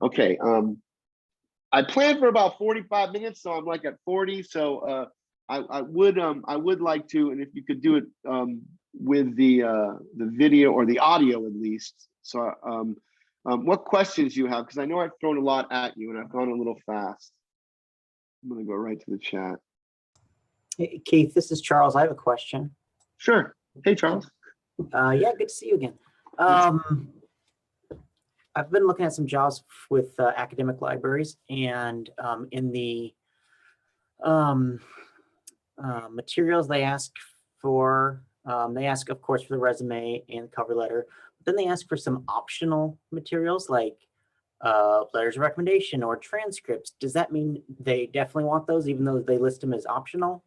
Okay, I planned for about 45 minutes, so I'm like at 40. So I would like to, and if you could do it with the video or the audio at least. So what questions you have? Because I know I've thrown a lot at you and I've gone a little fast. I'm going to go right to the chat. Hey, Keith, this is Charles. I have a question. Sure. Hey, Charles. Yeah, good to see you again. I've been looking at some jobs with academic libraries, and in the materials they ask for, of course, for the resume and cover letter, but then they ask for some optional materials like letters of recommendation or transcripts. Does that mean they definitely want those, even though they list them as optional?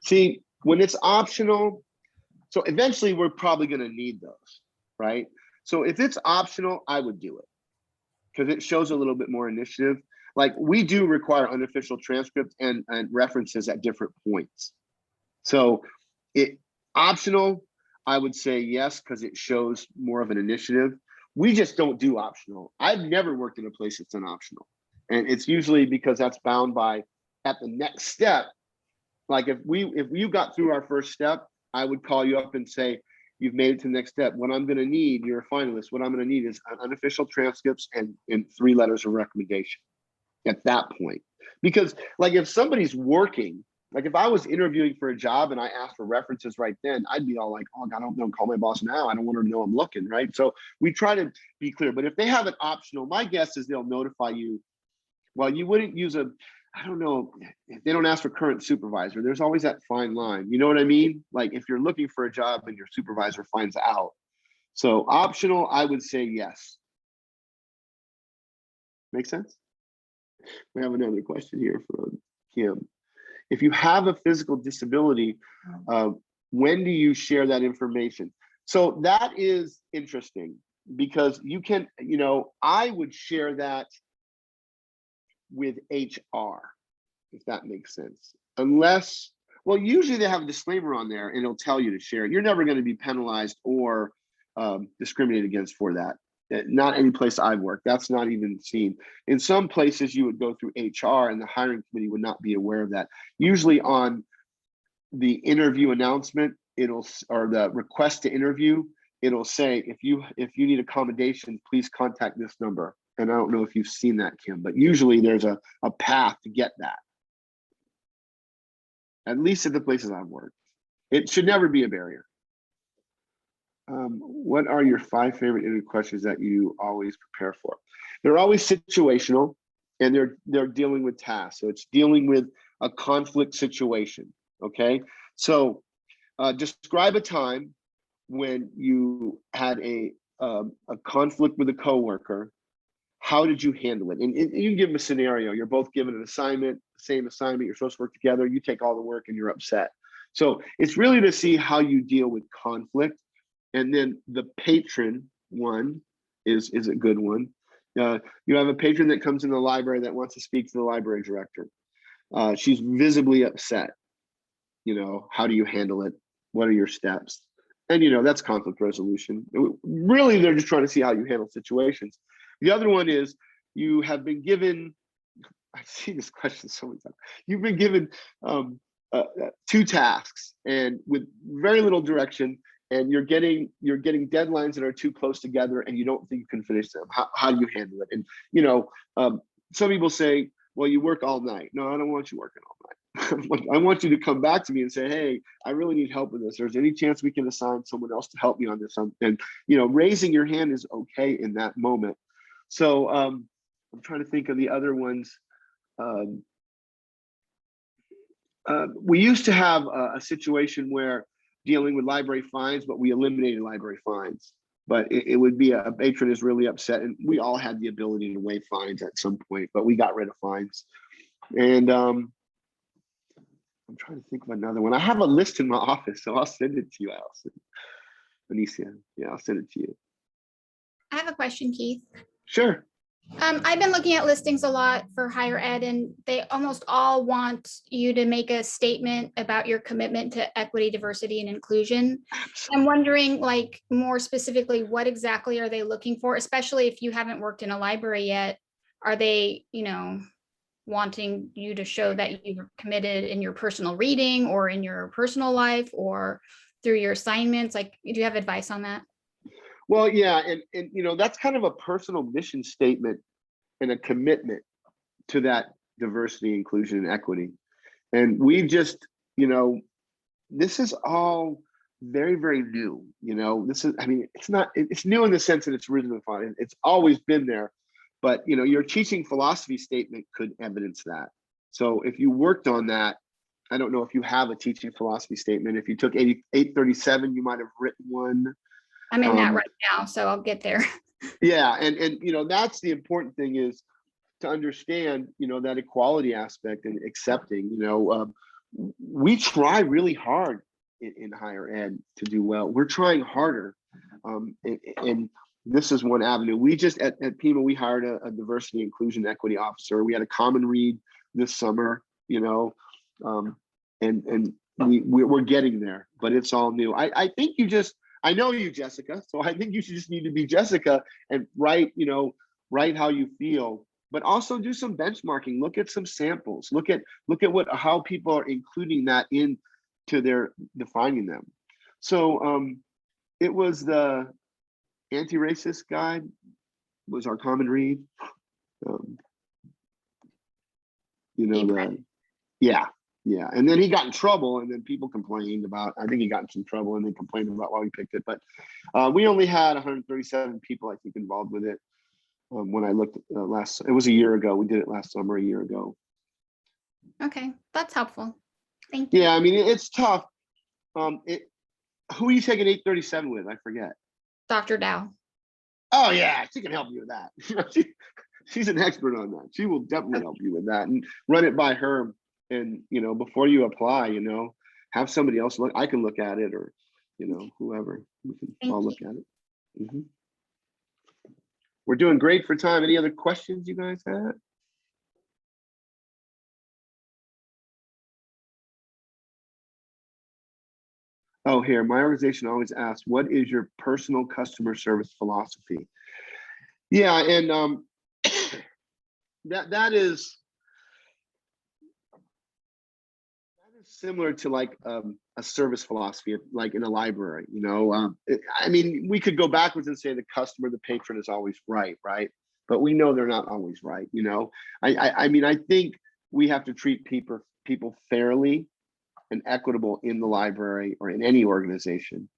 See, when it's optional, so eventually we're probably going to need those, right? So if it's optional, I would do it because it shows a little bit more initiative. Like we do require unofficial transcripts and references at different points. So optional, I would say yes, because it shows more of an initiative. We just don't do optional. I've never worked in a place that's an optional. And it's usually because that's bound by at the next step. Like if you got through our first step, I would call you up and say, you've made it to the next step. What I'm going to need, you're a finalist. What I'm going to need is unofficial transcripts and 3 letters of recommendation at that point. Because like if somebody's working, like if I was interviewing for a job and I asked for references right then, I'd be all like, oh, God, don't call my boss now. I don't want her to know I'm looking, right? So we try to be clear. But if they have an optional, my guess is they'll notify you. Well, you wouldn't use I don't know, if they don't ask for current supervisor, there's always that fine line. You know what I mean? Like if you're looking for a job and your supervisor finds out. So optional, I would say yes. Make sense? We have another question here from Kim. If you have a physical disability, when do you share that information? So that is interesting because you can, I would share that with HR, if that makes sense. Unless, well, usually they have a disclaimer on there and it'll tell you to share it. You're never going to be penalized or discriminated against for that. Not any place I've worked, that's not even seen. In some places you would go through HR and the hiring committee would not be aware of that. Usually on the interview announcement, or the request to interview, it'll say, if you need accommodation, please contact this number. And I don't know if you've seen that, Kim, but usually there's a path to get that. At least at the places I've worked. It should never be a barrier. What are your 5 favorite interview questions that you always prepare for? They're always situational and they're dealing with tasks. So it's dealing with a conflict situation, okay? So describe a time when you had a conflict with a coworker. How did you handle it? And you can give them a scenario. You're both given an assignment, same assignment, you're supposed to work together, you take all the work and you're upset. So it's really to see how you deal with conflict. And then the patron one is a good one. You have a patron that comes in the library that wants to speak to the library director. She's visibly upset. How do you handle it? What are your steps? And that's conflict resolution. Really, they're just trying to see how you handle situations. The other one is you have been given, I've seen this question so many times. You've been given 2 tasks and with very little direction, and you're getting deadlines that are too close together and you don't think you can finish them. How do you handle it? And some people say, well, you work all night. No, I don't want you working all night. I want you to come back to me and say, hey, I really need help with this. There's any chance we can assign someone else to help me on this? And raising your hand is okay in that moment. So I'm trying to think of the other ones. We used to have a situation where dealing with library fines, but we eliminated library fines. But it would be a patron is really upset, and we all had the ability to waive fines at some point, but we got rid of fines. And I'm trying to think of another one. I have a list in my office, so I'll send it to you, Allison. Anicia, yeah, I'll send it to you. I have a question, Keith. Sure. I've been looking at listings a lot for higher ed, and they almost all want you to make a statement about your commitment to equity, diversity, and inclusion. I'm wondering, like, more specifically, what exactly are they looking for, especially if you haven't worked in a library yet? Are they, wanting you to show that you're committed in your personal reading or in your personal life or through your assignments? Like, do you have advice on that? Well, yeah, and that's kind of a personal mission statement and a commitment to that diversity, inclusion, and equity. And we just, this is all very, very new. This is, it's new in the sense that it's risen upon. It's always been there, but your teaching philosophy statement could evidence that. So if you worked on that, I don't know if you have a teaching philosophy statement. If you took 837, you might have written one. I'm in that right now, so I'll get there. Yeah, and that's the important thing, is to understand that equality aspect and accepting. We try really hard in higher ed to do well. We're trying harder, and this is one avenue. We just at Pima, we hired a diversity, inclusion, equity officer. We had a common read this summer, and we're getting there, but it's all new. I think I know you, Jessica, so I think you should just need to be Jessica and write how you feel, but also do some benchmarking. Look at some samples. Look at how people are including that into their defining them. So it was the anti-racist guide was our common read. Yeah, and then he got in trouble, and then people complained about. I think he got in some trouble, and they complained about why we picked it. But we only had 137 people, I think, involved with it. When I looked it was a year ago. We did it last summer, a year ago. Okay, that's helpful. Thank you. Yeah, it's tough. Who are you taking 837 with? I forget. Dr. Dow. Oh yeah, she can help you with that. She's an expert on that. She will definitely help you with that, and run it by her. And before you apply, have somebody else look. I can look at it, or whoever. We can all look at it. Mm-hmm. We're doing great for time. Any other questions you guys had? Oh, here, my organization always asks, what is your personal customer service philosophy? Yeah, and that is similar to like a service philosophy, like in a library. We could go backwards and say the customer, the patron is always right? But we know they're not always right. I think we have to treat people fairly and equitable in the library or in any organization,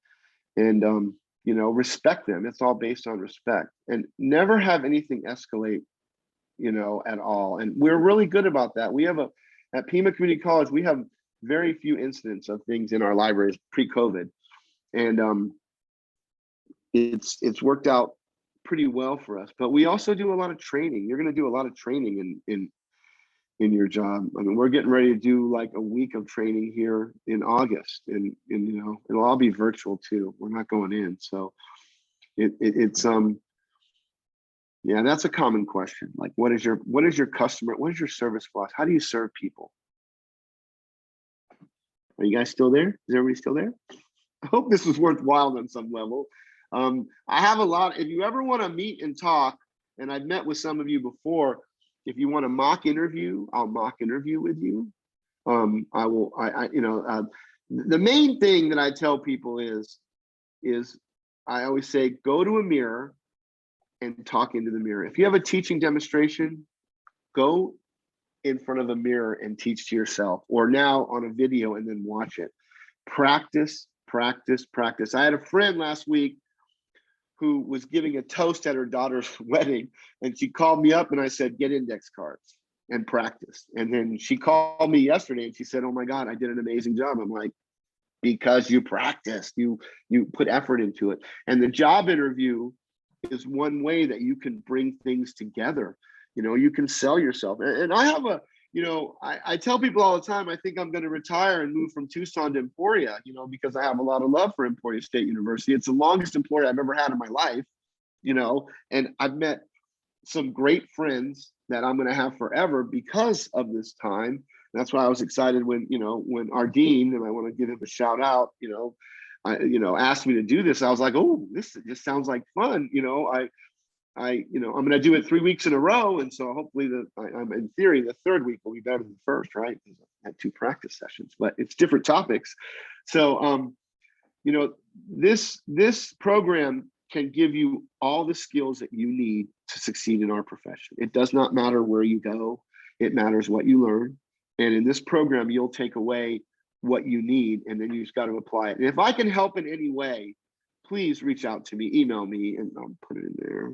and respect them. It's all based on respect, and never have anything escalate, at all. And we're really good about that. We have at Pima Community College, we have very few incidents of things in our libraries pre-COVID, and it's worked out pretty well for us. But we also do a lot of training. You're going to do a lot of training in your job. We're getting ready to do like a week of training here in August, and it'll all be virtual too. We're not going in, so it's yeah, that's a common question. Like, what is your customer? What is your service philosophy? How do you serve people? Are you guys still there? Is everybody still there? I hope this was worthwhile on some level. I have a lot. If you ever want to meet and talk, and I've met with some of you before, if you want a mock interview, I'll mock interview with you. I will. The main thing that I tell people is I always say, go to a mirror and talk into the mirror. If you have a teaching demonstration, go in front of a mirror and teach to yourself, or now on a video and then watch it. Practice, practice, practice. I had a friend last week who was giving a toast at her daughter's wedding, and she called me up and I said, get index cards and practice. And then she called me yesterday and she said, oh my God, I did an amazing job. I'm like, because you practiced, you put effort into it. And the job interview is one way that you can bring things together. You know, you can sell yourself. And I have a, you know, I tell people all the time, I think I'm going to retire and move from Tucson to Emporia, you know, because I have a lot of love for Emporia State University. It's the longest employer I've ever had in my life, you know, and I've met some great friends that I'm going to have forever because of this time. That's why I was excited when, you know, when our dean, and I want to give him a shout out, you know, asked me to do this. I was like, oh, this just sounds like fun. You know, you know, I'm going to do it 3 weeks in a row. And so hopefully I'm in theory, the third week will be better than the first, right? Because I had 2 practice sessions, but it's different topics. So, you know, this program can give you all the skills that you need to succeed in our profession. It does not matter where you go. It matters what you learn. And in this program, you'll take away what you need, and then you just got to apply it. And if I can help in any way, please reach out to me, email me, and I'll put it in there.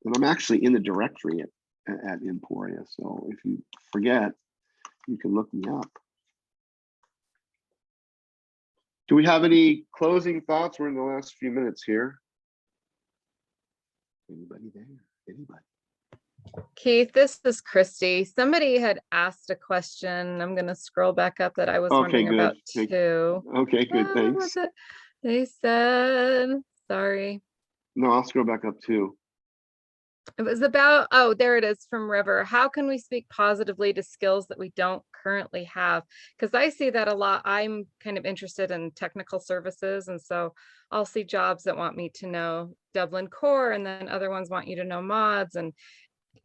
And I'm actually in the directory at Emporia. So if you forget, you can look me up. Do we have any closing thoughts? We're in the last few minutes here. Anybody there? Anybody? Keith, this is Christy. Somebody had asked a question. I'm going to scroll back up that I was wondering about too. Okay, good. Thanks. They said, sorry. No, I'll scroll back up too. It was about, oh, there it is from River. How can we speak positively to skills that we don't currently have? Because I see that a lot. I'm kind of interested in technical services. And so I'll see jobs that want me to know Dublin core, and then other ones want you to know mods, and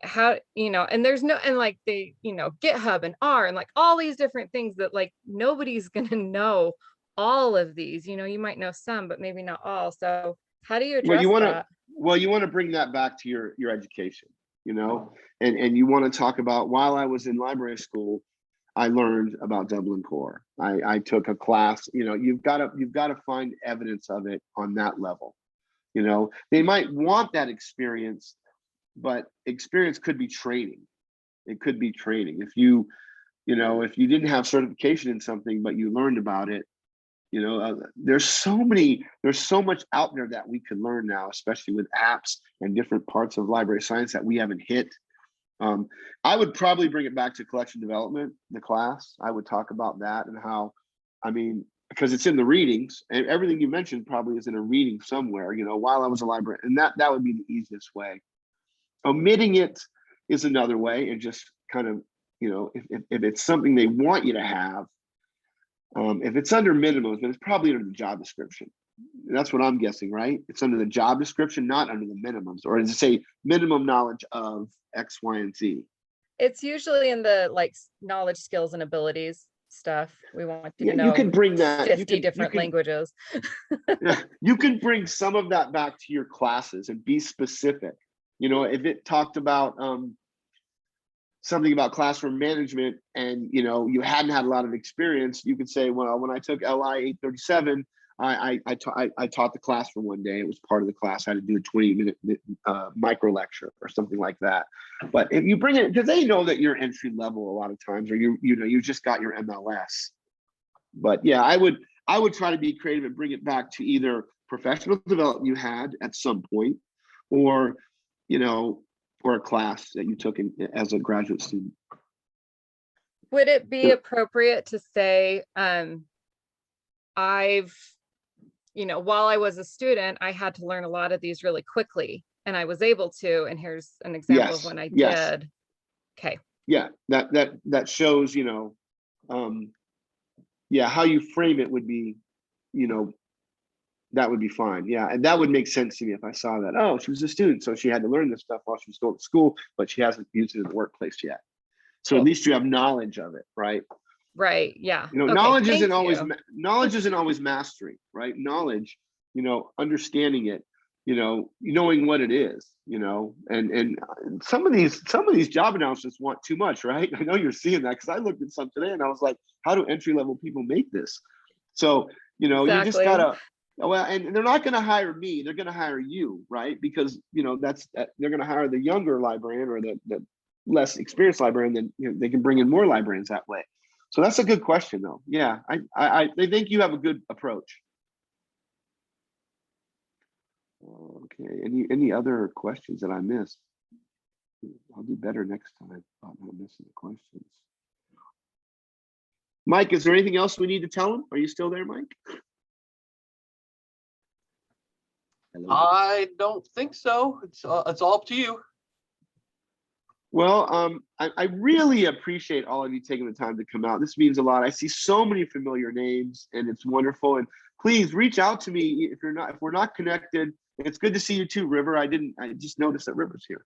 how, you know, and there's no, and like they, you know, GitHub and R and like all these different things that like nobody's going to know all of these. You know, you might know some, but maybe not all. So how do you address that? Well, you want to bring that back to your education, you know, and you want to talk about, while I was in library school, I learned about Dublin core. I took a class, you know, you've got to find evidence of it on that level. You know, they might want that experience, but experience could be training. It could be training. If you know, if you didn't have certification in something, but you learned about it, you know, there's so much out there that we can learn now, especially with apps and different parts of library science that we haven't hit. I would probably bring it back to collection development, the class. I would talk about that and how, I mean, because it's in the readings, and everything you mentioned probably is in a reading somewhere, you know, while I was a librarian, and that would be the easiest way. Omitting it is another way, and just kind of, you know, if it's something they want you to have, if it's under minimums, then it's probably under the job description. That's what I'm guessing, right? It's under the job description, not under the minimums, or does it say minimum knowledge of X, Y, and Z? It's usually in the like knowledge, skills, and abilities stuff. We want you to know. You can bring that 50 different languages. Yeah, you can bring some of that back to your classes and be specific. You know, if it talked about something about classroom management, and you know, you hadn't had a lot of experience, you could say, well, when I took LI 837, I taught the class for one day. It was part of the class. I had to do a 20-minute micro lecture or something like that. But if you bring it, because they know that you're entry level a lot of times, or you know, you just got your MLS. But yeah, I would try to be creative and bring it back to either professional development you had at some point, or, you know, or a class that you took as a graduate student. Would it be appropriate to say, you know, while I was a student, I had to learn a lot of these really quickly, and I was able to, and here's an example of when I did. Okay. Yeah, that shows, you know, yeah, how you frame it would be, you know, that would be fine. Yeah, and that would make sense to me if I saw that. Oh, she was a student, so she had to learn this stuff while she was going to school, but she hasn't used it in the workplace yet. So at least you have knowledge of it, right? Right. Yeah. You know, knowledge isn't always mastery, right? Knowledge, you know, understanding it, you know, knowing what it is, you know, and some of these job announcements want too much, right? I know you're seeing that, because I looked at some today and I was like, how do entry level people make this? So, you know, you just gotta, Well, and they're not going to hire me. They're going to hire you, right? Because, you know, they're going to hire the younger librarian or the less experienced librarian. Then, you know, they can bring in more librarians that way. So that's a good question, though. Yeah, I think you have a good approach. Okay. Any other questions that I missed? I'll do better next time about not missing the questions. Mike, is there anything else we need to tell him? Are you still there, Mike? Hello. I don't think so. It's all up to you. Well, I really appreciate all of you taking the time to come out. This means a lot. I see so many familiar names, and it's wonderful. And please reach out to me if we're not connected. It's good to see you too, River. I just noticed that River's here.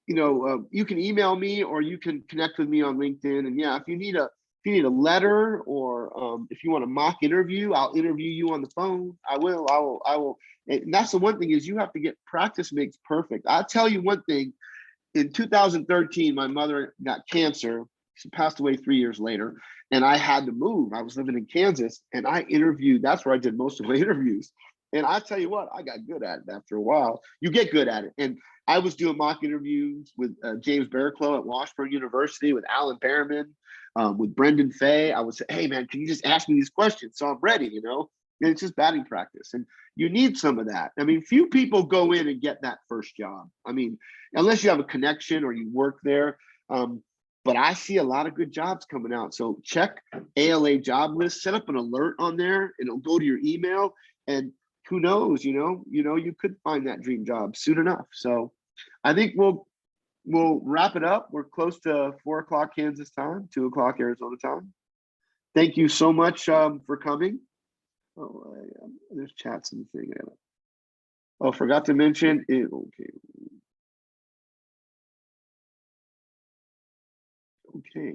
You know, you can email me or you can connect with me on LinkedIn. And yeah, if you need a letter or if you want a mock interview, I'll interview you on the phone. I will. And that's the one thing is you have to get practice makes perfect. I'll tell you one thing. In 2013, my mother got cancer. She passed away 3 years later, and I had to move. I was living in Kansas, and I interviewed. That's where I did most of my interviews. And I tell you what, I got good at it after a while. You get good at it. And I was doing mock interviews with James Barraclough at Washburn University, with Alan Behrman, with Brendan Fay. I would say, hey, man, can you just ask me these questions? So I'm ready, you know? And it's just batting practice. And you need some of that. I mean, few people go in and get that first job. I mean, unless you have a connection or you work there. But I see a lot of good jobs coming out. So check ALA job list, set up an alert on there, and it'll go to your email. And who knows, you know, you could find that dream job soon enough. So I think we'll wrap it up. We're close to 4 o'clock Kansas time, 2 o'clock Arizona time. Thank you so much for coming. Oh, there's chats in the thing. Oh, forgot to mention it. Okay. Okay.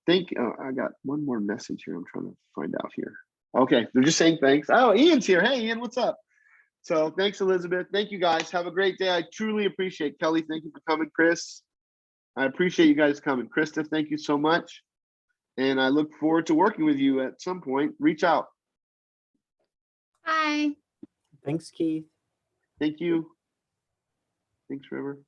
I got one more message here. I'm trying to find out here. Okay, they're just saying thanks. Oh, Ian's here. Hey, Ian, what's up? So thanks, Elizabeth. Thank you, guys. Have a great day. I truly appreciate Kelly. Thank you for coming, Chris. I appreciate you guys coming. Krista, thank you so much. And I look forward to working with you at some point. Reach out. Bye. Thanks, Keith. Thank you. Thanks, River.